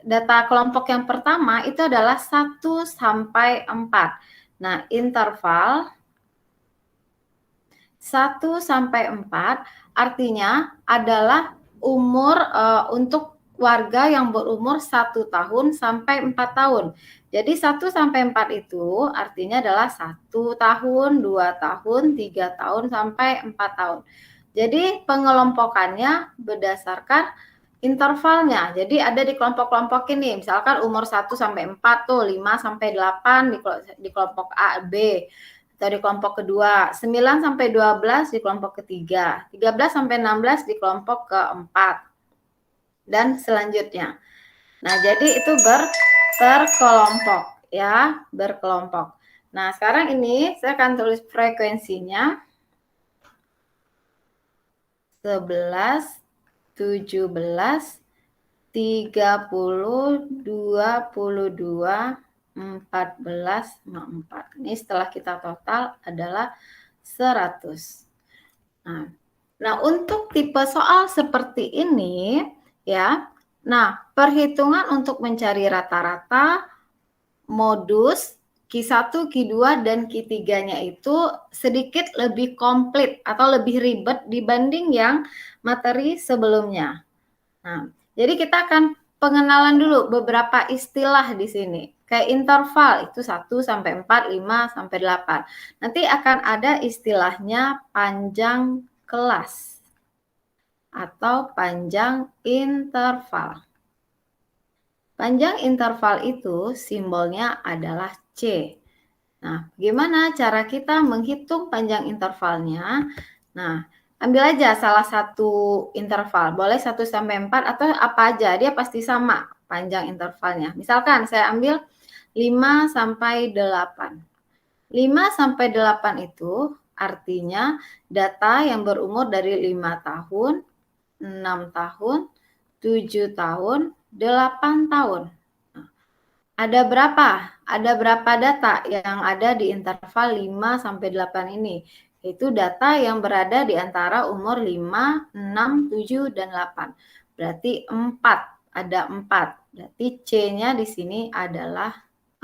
data kelompok yang pertama itu adalah 1 sampai 4. Nah, interval 1 sampai 4 artinya adalah umur untuk warga yang berumur 1 tahun sampai 4 tahun. Jadi 1 sampai 4 itu artinya adalah 1 tahun, 2 tahun, 3 tahun, sampai 4 tahun. Jadi pengelompokannya berdasarkan intervalnya. Jadi ada di kelompok-kelompok ini, misalkan umur 1 sampai 4 tuh 5 sampai 8 di kelompok A, B. Atau di kelompok kedua, 9 sampai 12 di kelompok ketiga, 13 sampai 16 di kelompok keempat, dan selanjutnya. Nah, jadi itu berkelompok ya, berkelompok. Nah, sekarang ini saya akan tulis frekuensinya 11, 17, 30, 22, 14, 4. Ini setelah kita total adalah 100. Nah, untuk tipe soal seperti ini ya. Nah, perhitungan untuk mencari rata-rata, modus, Q1, Q2, dan Q3-nya itu sedikit lebih komplit atau lebih ribet dibanding yang materi sebelumnya. Nah, jadi kita akan pengenalan dulu beberapa istilah di sini. Kayak interval itu 1 sampai 4, 5 sampai 8. Nanti akan ada istilahnya panjang kelas atau panjang interval. Panjang interval itu simbolnya adalah C. Nah, bagaimana cara kita menghitung panjang intervalnya? Nah, ambil aja salah satu interval, boleh 1 sampai 4 atau apa aja, dia pasti sama panjang intervalnya. Misalkan saya ambil 5 sampai 8. 5 sampai 8 itu artinya data yang berumur dari 5 tahun, 6 tahun, 7 tahun, 8 tahun. Nah, ada berapa data yang ada di interval 5 sampai 8 ini? Itu data yang berada di antara umur 5, 6, 7, dan 8. Berarti 4, ada 4. Berarti C-nya di sini adalah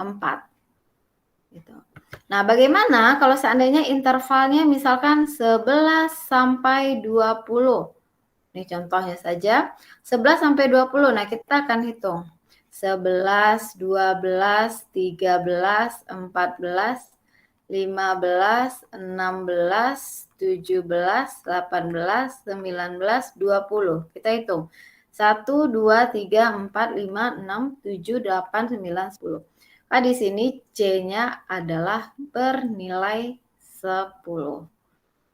4. Gitu. Nah, bagaimana kalau seandainya intervalnya misalkan 11 sampai 20? Ini contohnya saja, 11 sampai 20. Nah, kita akan hitung. 11, 12, 13, 14, 15, 16, 17, 18, 19, 20. Kita hitung. 1, 2, 3, 4, 5, 6, 7, 8, 9, 10. Nah, di sini C-nya adalah bernilai 10.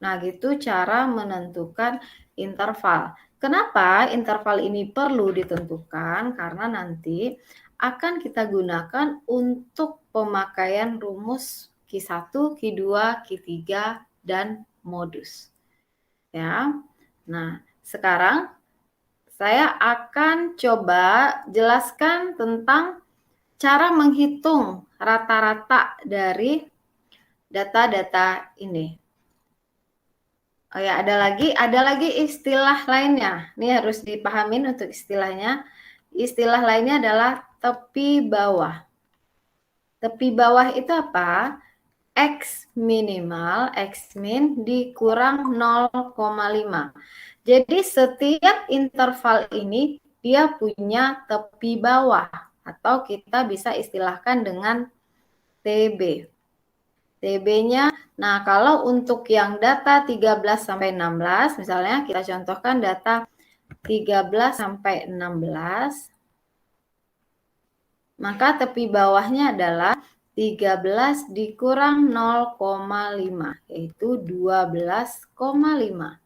Nah, gitu cara menentukan interval. Kenapa interval ini perlu ditentukan? Karena nanti akan kita gunakan untuk pemakaian rumus Q1, Q2, Q3, dan modus. Ya. Nah, sekarang saya akan coba jelaskan tentang cara menghitung rata-rata dari data-data ini. Oh ya, ada lagi istilah lainnya. Ini harus dipahamin untuk istilahnya. Istilah lainnya adalah tepi bawah. Tepi bawah itu apa? X minimal, X min dikurang 0,5. Jadi setiap interval ini dia punya tepi bawah atau kita bisa istilahkan dengan TB. TB-nya, nah kalau untuk yang data 13 sampai 16, misalnya kita contohkan data 13 sampai 16, maka tepi bawahnya adalah 13 dikurang 0,5, yaitu 12,5.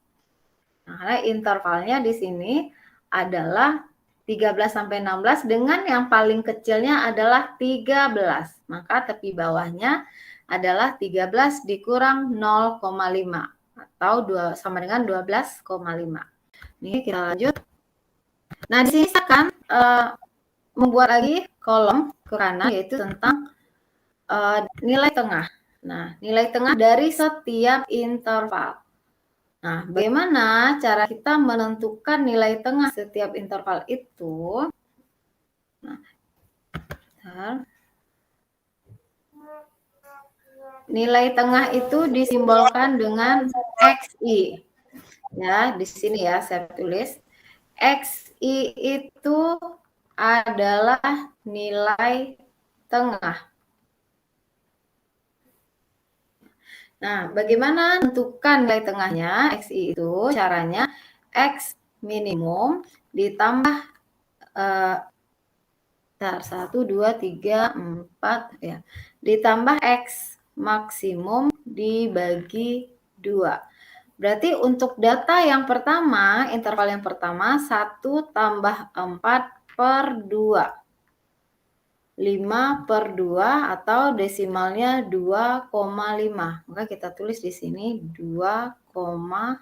Nah, intervalnya di sini adalah 13 sampai 16 dengan yang paling kecilnya adalah 13. Maka tepi bawahnya adalah 13 dikurang 0,5 atau sama dengan 12,5. Ini kita lanjut. Nah, di sini saya akan membuat lagi kolom ke kanan yaitu tentang nilai tengah. Nah, nilai tengah dari setiap interval. Nah, bagaimana cara kita menentukan nilai tengah setiap interval itu? Nah, nilai tengah itu disimbolkan dengan XI. Ya, di sini ya saya tulis. XI itu adalah nilai tengah. Nah, bagaimana menentukan nilai tengahnya? XI itu caranya X minimum ditambah 1, 2, 3, 4 ya. Ditambah X maksimum dibagi 2. Berarti untuk data yang pertama, interval yang pertama 1 tambah 4 per 2. 5 per 2 atau desimalnya 2,5. Maka kita tulis di sini 2,5.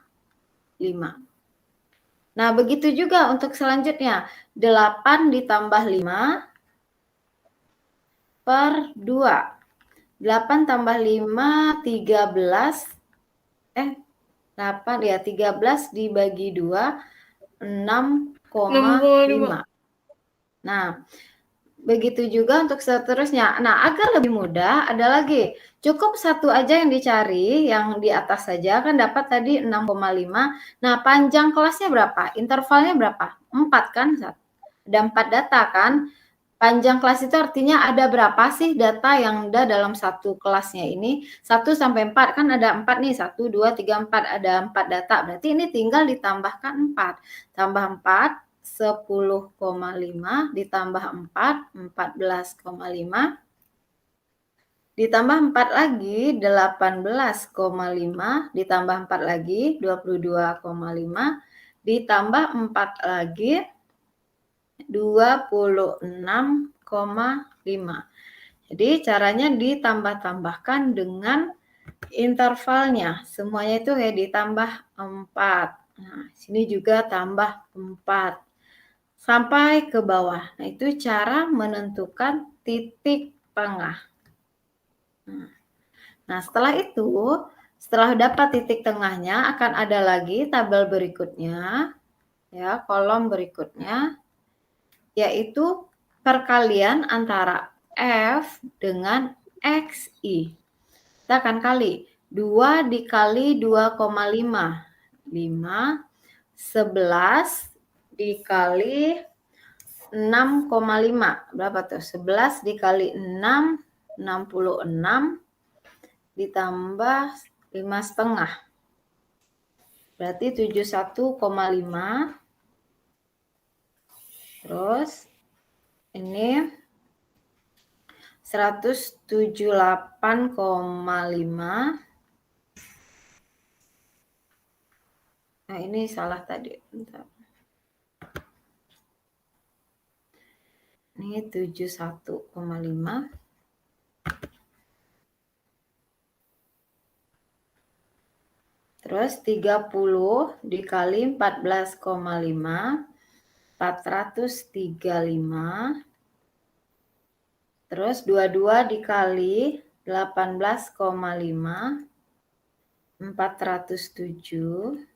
Nah, begitu juga untuk selanjutnya. 8 ditambah 5 per 2. 8 tambah 5, 13. 8 ya, 13 dibagi 2, 6,5. Nah, begitu juga untuk seterusnya. Nah, agar lebih mudah, ada lagi. Cukup satu aja yang dicari, yang di atas saja, kan dapat tadi 6,5. Nah, panjang kelasnya berapa? Intervalnya berapa? 4 kan? Ada 4 data kan? Panjang kelas itu artinya ada berapa sih data yang ada dalam satu kelasnya ini? 1 sampai 4 kan ada 4 nih. 1, 2, 3, 4. Ada 4 data. Berarti ini tinggal ditambahkan 4. Tambah 4, 10,5. Ditambah 4, 14,5. Ditambah 4 lagi, 18,5. Ditambah 4 lagi, 22,5. Ditambah 4 lagi, 26,5. Jadi caranya ditambah-tambahkan dengan intervalnya. Semuanya itu kayak ditambah 4. Nah, sini juga tambah 4. Sampai ke bawah. Nah, itu cara menentukan titik tengah. Nah, setelah itu, setelah dapat titik tengahnya, akan ada lagi tabel berikutnya, ya, kolom berikutnya, yaitu perkalian antara F dengan XI. Kita akan kali 2 dikali 2,5. 5, 11 dikali 6,5. Berapa tuh? 11 dikali 6, 66 ditambah 5,5. Berarti 71,5. Terus ini 178,5. Nah, ini salah tadi. Bentar. Ini 71,5. Terus 30 dikali 14,5. 435. Terus 22 dikali 18,5. 407.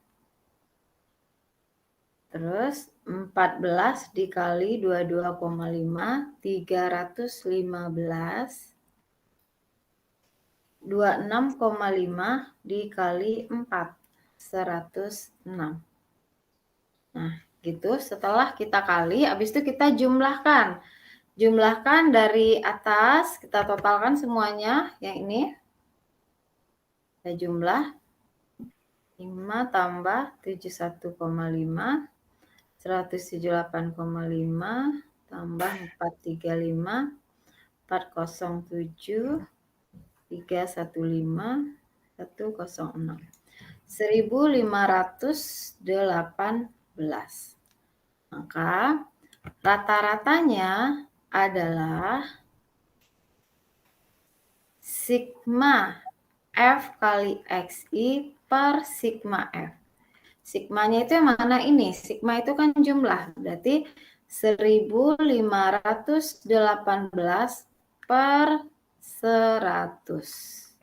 Terus 14 dikali 22,5, 315. 26,5 dikali 4, 106. Nah, gitu. Setelah kita kali, habis itu kita jumlahkan. Jumlahkan dari atas, kita totalkan semuanya. Yang ini. Kita jumlah. 5 tambah 71,5. 178,5 tambah 435, 407, 315, 106. 1518. Maka rata-ratanya adalah sigma F kali XI per sigma F. Sigmanya itu yang mana ini? Sigma itu kan jumlah. Berarti 1518 per 100.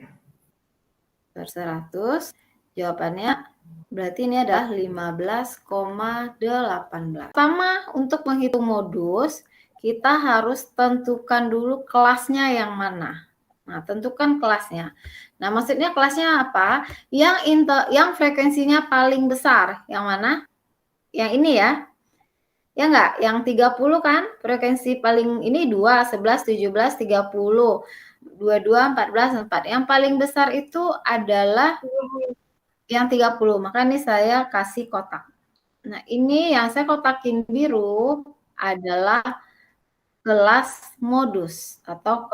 Per 100. Jawabannya berarti ini adalah 15,18. Pertama, untuk menghitung modus, kita harus tentukan dulu kelasnya yang mana. Nah, tentukan kelasnya. Nah, maksudnya kelasnya apa? Yang frekuensinya paling besar. Yang mana? Yang ini ya. Ya enggak? Yang 30 kan? Frekuensi paling ini 2, 11, 17, 30. 22, 14, 4. Yang paling besar itu adalah yang 30. Maka ini saya kasih kotak. Nah, ini yang saya kotakin biru adalah kelas modus atau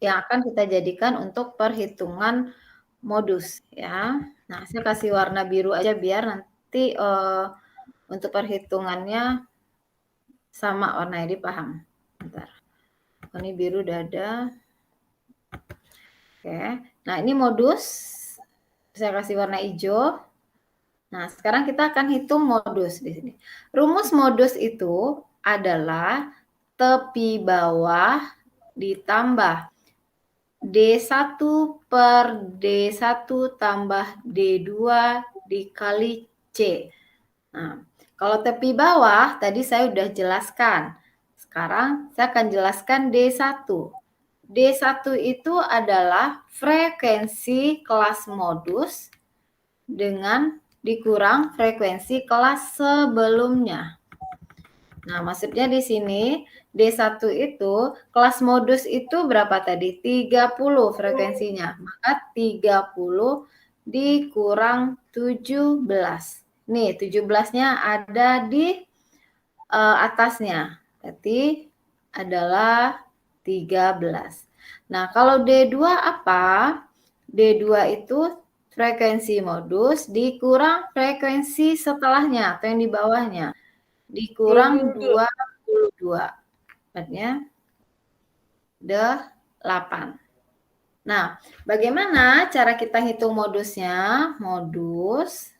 yang akan kita jadikan untuk perhitungan modus ya. Nah, saya kasih warna biru aja biar nanti untuk perhitungannya sama warna ini paham. Bentar. Ini biru udah ada. Oke. Nah, ini modus. Saya kasih warna hijau. Nah, sekarang kita akan hitung modus di sini. Rumus modus itu adalah tepi bawah ditambah D1 per D1 tambah D2 dikali C. Nah, kalau tepi bawah tadi saya sudah jelaskan. Sekarang saya akan jelaskan D1. D1 itu adalah frekuensi kelas modus dengan dikurang frekuensi kelas sebelumnya. Nah, maksudnya di sini D1 itu kelas modus itu berapa tadi? 30 frekuensinya. Maka 30 dikurang 17. Nih, 17-nya ada di atasnya. Berarti adalah 13. Nah, kalau D2 apa? D2 itu frekuensi modus dikurang frekuensi setelahnya atau yang di bawahnya. Dikurang 22. Artinya 8. Nah, bagaimana cara kita hitung modusnya? Modus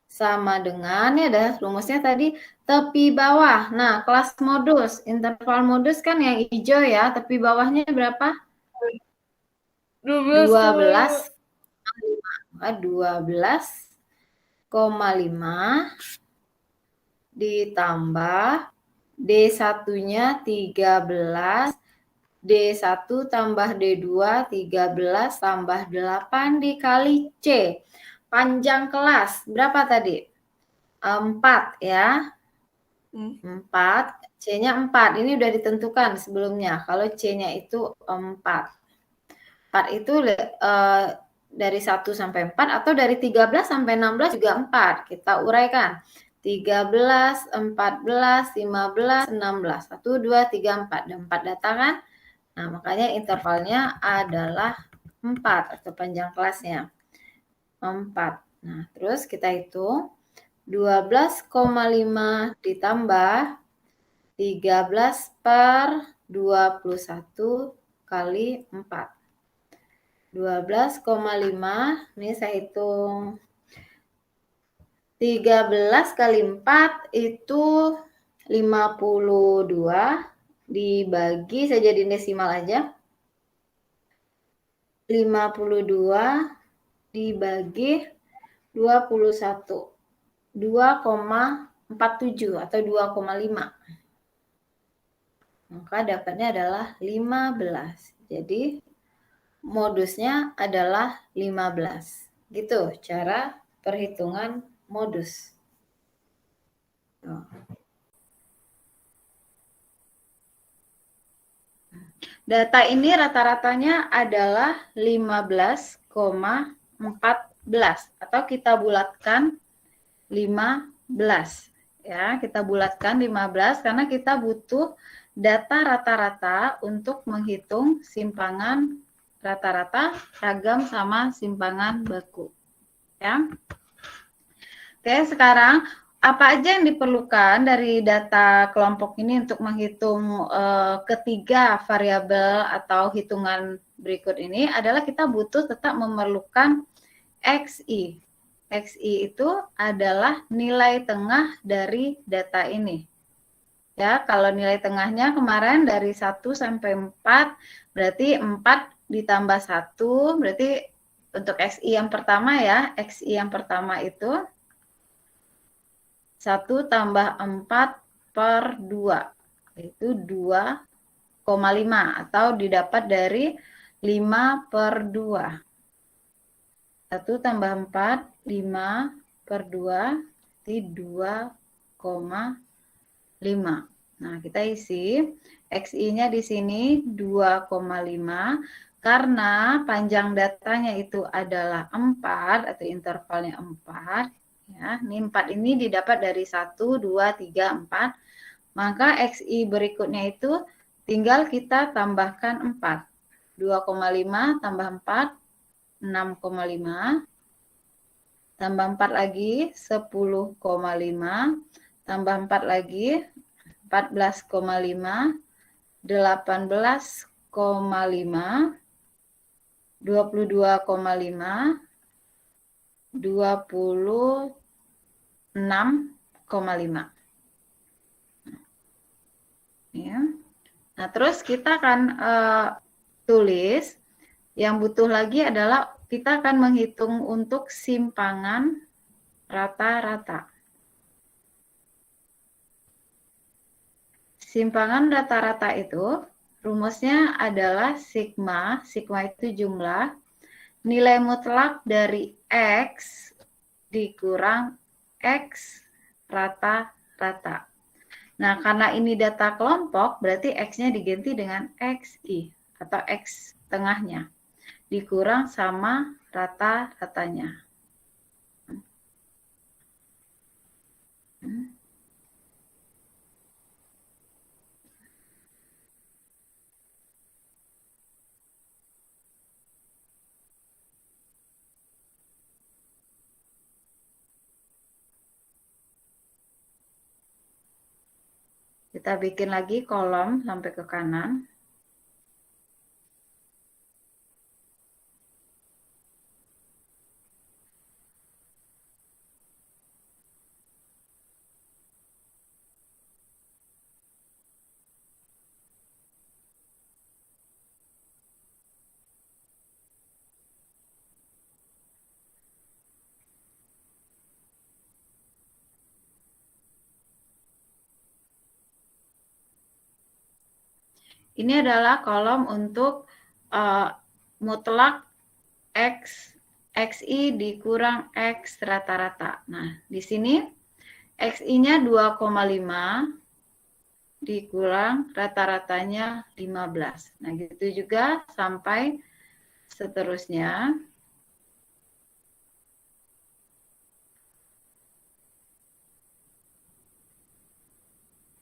sama dengan, ya ada rumusnya tadi, tepi bawah. Nah, kelas modus, interval modus kan yang hijau ya, tepi bawahnya berapa? 12,5. 12,5 ditambah D1-nya 13, D1 tambah D2 13 tambah 8 dikali C. Panjang kelas berapa tadi? 4 ya. 4, C-nya 4. Ini udah ditentukan sebelumnya. Kalau C-nya itu 4. 4 itu dari 1 sampai 4 atau dari 13 sampai 16 juga 4. Kita uraikan. 13, 14, 15, 16. 1, 2, 3, 4. Ada 4 data kan? Nah, makanya intervalnya adalah 4 atau panjang kelasnya. 4. Nah, terus kita hitung 12,5 ditambah 13 per 21 kali 4. 12,5, ini saya hitung 13 kali 4 itu 52 dibagi, saya jadiin desimal aja. 52 dibagi 21. 2,47 atau 2,5. Maka dapatnya adalah 15. Jadi modusnya adalah 15. Gitu cara perhitungan modus. Data ini rata-ratanya adalah 15,14 atau kita bulatkan 15 ya, kita bulatkan 15 karena kita butuh data rata-rata untuk menghitung simpangan rata-rata ragam sama simpangan baku ya. Oke, sekarang apa aja yang diperlukan dari data kelompok ini untuk menghitung ketiga variabel atau hitungan berikut ini adalah kita butuh tetap memerlukan XI. XI itu adalah nilai tengah dari data ini. Ya, kalau nilai tengahnya kemarin dari 1 sampai 4, berarti 4 ditambah 1, berarti untuk XI yang pertama ya, XI yang pertama itu 1 tambah 4 per 2. yaitu 2,5 atau didapat dari 5/2. 1 tambah 4, 5/2 berarti 2,5. Nah, kita isi XI-nya di sini 2,5 karena panjang datanya itu adalah 4 atau intervalnya 4. Ya, ini 4 ini didapat dari 1, 2, 3, 4. Maka XI berikutnya itu tinggal kita tambahkan 4. 2,5 tambah 4, 6,5. Tambah 4 lagi, 10,5. Tambah 4 lagi, 14,5. 18,5. 22,5. 26,5. Ya. Nah, terus kita akan tulis. Yang butuh lagi adalah kita akan menghitung untuk simpangan rata-rata. Simpangan rata-rata itu rumusnya adalah sigma. Sigma itu jumlah nilai mutlak dari X dikurang X rata-rata. Nah, karena ini data kelompok, berarti X-nya diganti dengan XI atau X tengahnya. Dikurang sama rata-ratanya. Kita bikin lagi kolom sampai ke kanan. Ini adalah kolom untuk mutlak XI dikurang X rata-rata. Nah, di sini XI-nya 2,5 dikurang rata-ratanya 15. Nah, gitu juga sampai seterusnya.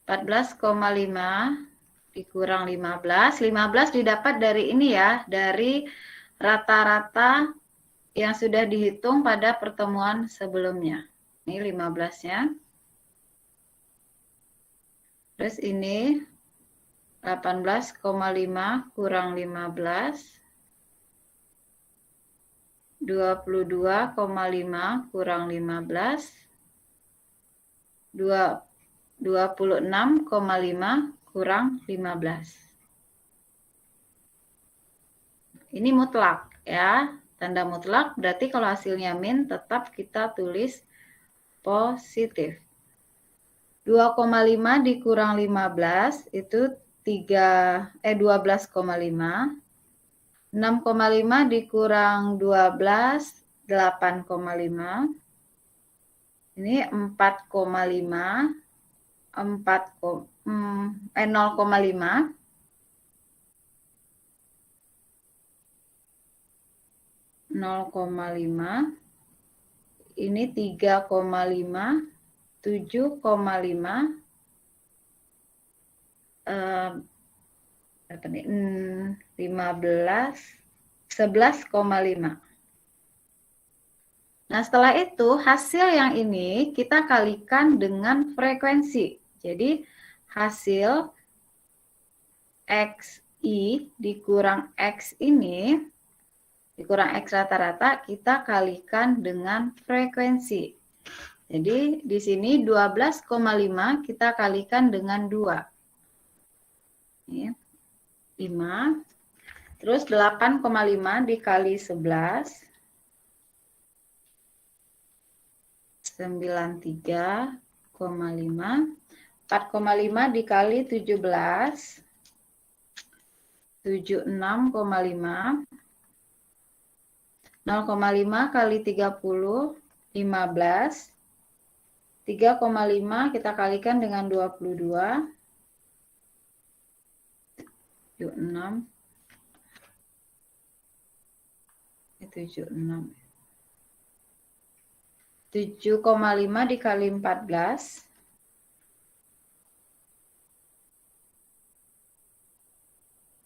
(14,5) dikurang 15. 15 didapat dari ini ya, dari rata-rata yang sudah dihitung pada pertemuan sebelumnya. Ini 15-nya. Terus ini 18,5 kurang 15. 22,5 kurang 15. 26,5 kurang 15. Ini mutlak ya. Tanda mutlak berarti kalau hasilnya min tetap kita tulis positif. 2,5 dikurang 15 itu 12,5. 6,5 dikurang 12, 8,5. Ini 4,5. 0,5. 0,5. Ini 3,5. 7,5. Berapa nih? 15. 11,5. Nah, setelah itu hasil yang ini kita kalikan dengan frekuensi. Jadi hasil XI dikurang X ini, dikurang X rata-rata, kita kalikan dengan frekuensi. Jadi di sini 12,5 kita kalikan dengan 2. Ini 5. Terus 8,5 dikali 11. 93,5. 4,5 dikali 17, 76,5. 0,5 kali 30, 15. 3,5 kita kalikan dengan 22. 76. 76. 7,5 dikali 14.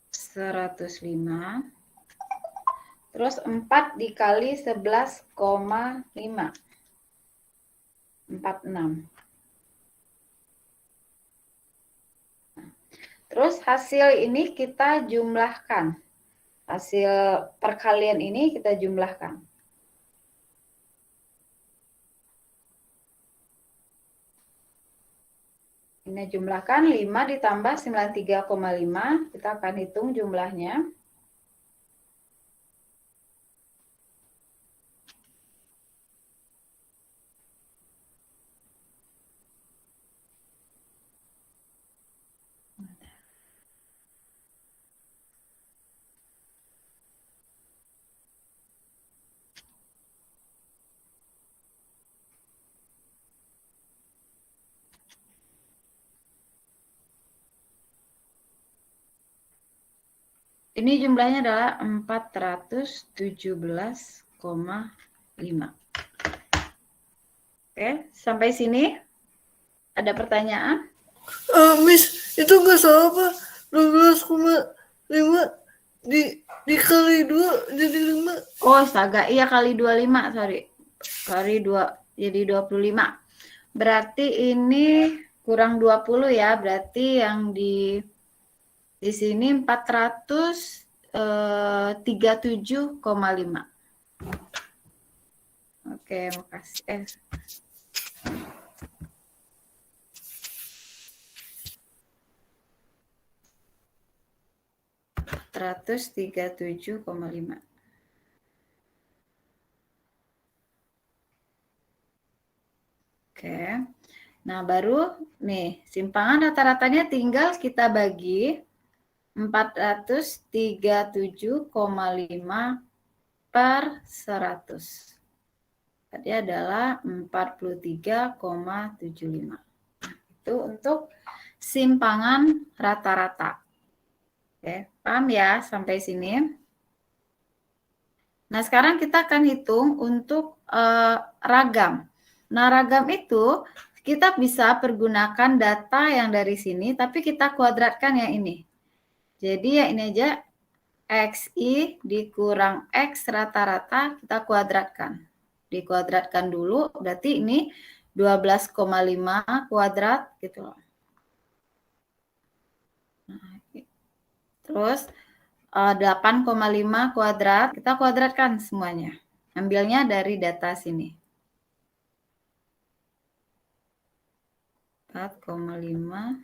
105. Terus 4 dikali 11,5. 46. Terus hasil ini kita jumlahkan. Hasil perkalian ini kita jumlahkan. Ini jumlahkan 5 ditambah 93,5. Kita akan hitung jumlahnya. Ini jumlahnya adalah 417,5. Oke, sampai sini ada pertanyaan? Miss, itu nggak salah Pak. 12,5 dikali 2 jadi 5. Oh, astaga. Iya, kali 25, sorry. Kali 2 jadi 25. Berarti ini kurang 20 ya. Berarti yang di sini 437,5. Oke, makasih. 437,5. Oke. Nah, baru nih, simpangan rata-ratanya tinggal kita bagi 437,5 per 100. Tadi adalah 43,75. Itu untuk simpangan rata-rata. Oke, paham ya sampai sini? Nah, sekarang kita akan hitung untuk ragam. Nah, ragam itu kita bisa pergunakan data yang dari sini, tapi kita kuadratkan yang ini. Jadi ya ini aja, XI dikurang X rata-rata kita kuadratkan. Dikuadratkan dulu, berarti ini 12,5 kuadrat gitu loh. Terus 8,5 kuadrat, kita kuadratkan semuanya. Ambilnya dari data sini. 4,5,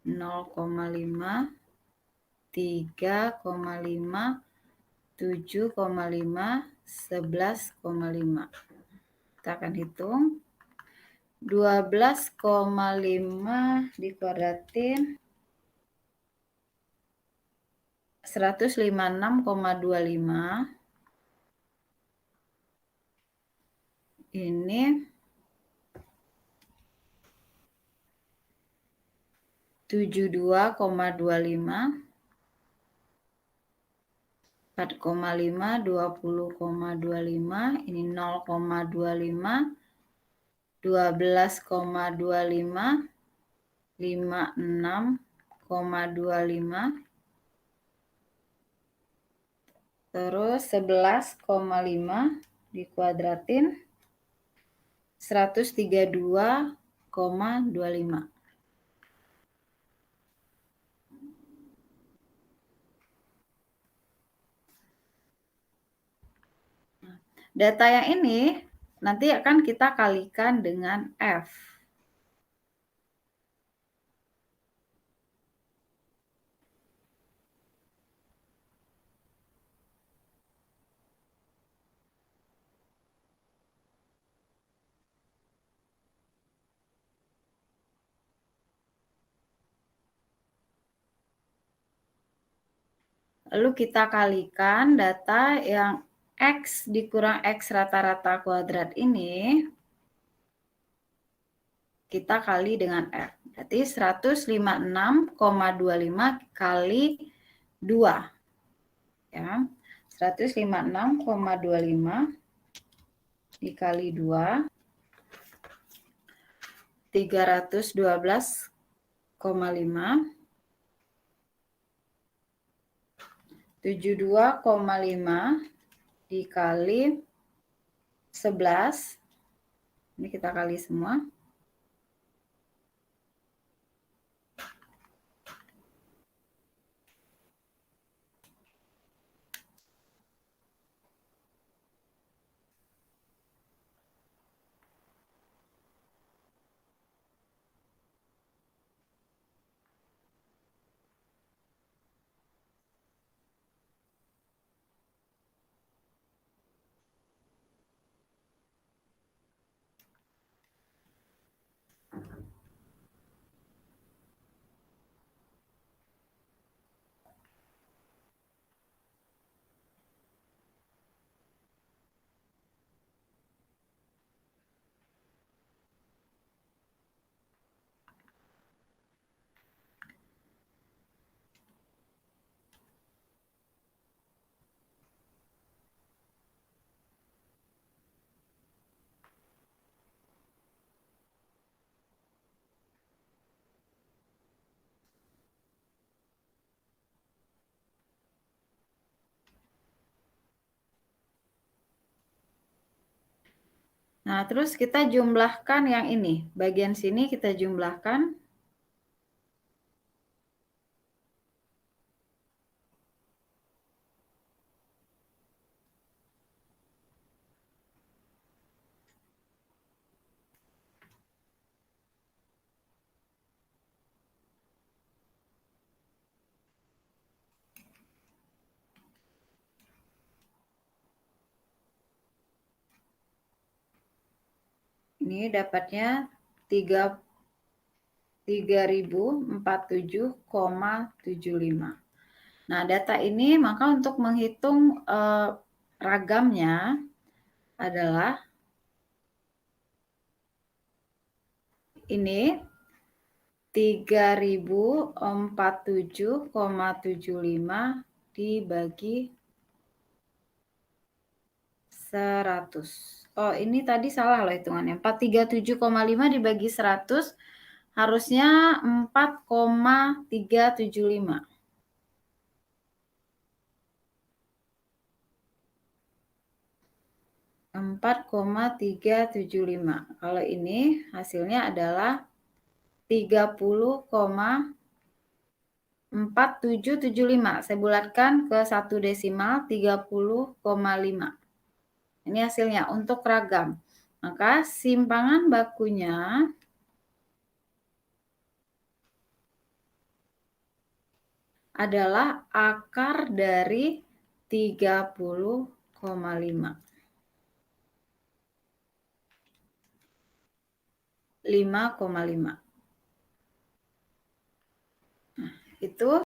0,5, 3,5, 7,5, 11,5. Kita akan hitung. 12,5 dikuadratin 156,25. Ini 72,25. 4,5, 20,25. Ini 0,25. 12,25. 56,25. Terus 11,5 dikuadratin 132,25. Data yang ini nanti akan kita kalikan dengan F. Lalu kita kalikan data yang X dikurang X rata-rata kuadrat ini, kita kali dengan R. Berarti 156,25 kali 2. Ya, 156,25 dikali 2, 312,5, 72,5 dikali 11. Ini kita kali semua. Nah, terus kita jumlahkan yang ini. Bagian sini kita jumlahkan. Ini dapatnya 3047,75. Nah, data ini maka untuk menghitung ragamnya adalah ini 3047,75 dibagi 100. Oh, ini tadi salah loh hitungannya. 437,5 dibagi 100 harusnya 4,375. 4,375. Kalau ini hasilnya adalah 30,4775. Saya bulatkan ke 1 desimal 30,5. Ini hasilnya untuk ragam. Maka simpangan bakunya adalah akar dari 30,5. 5,5. Nah, itu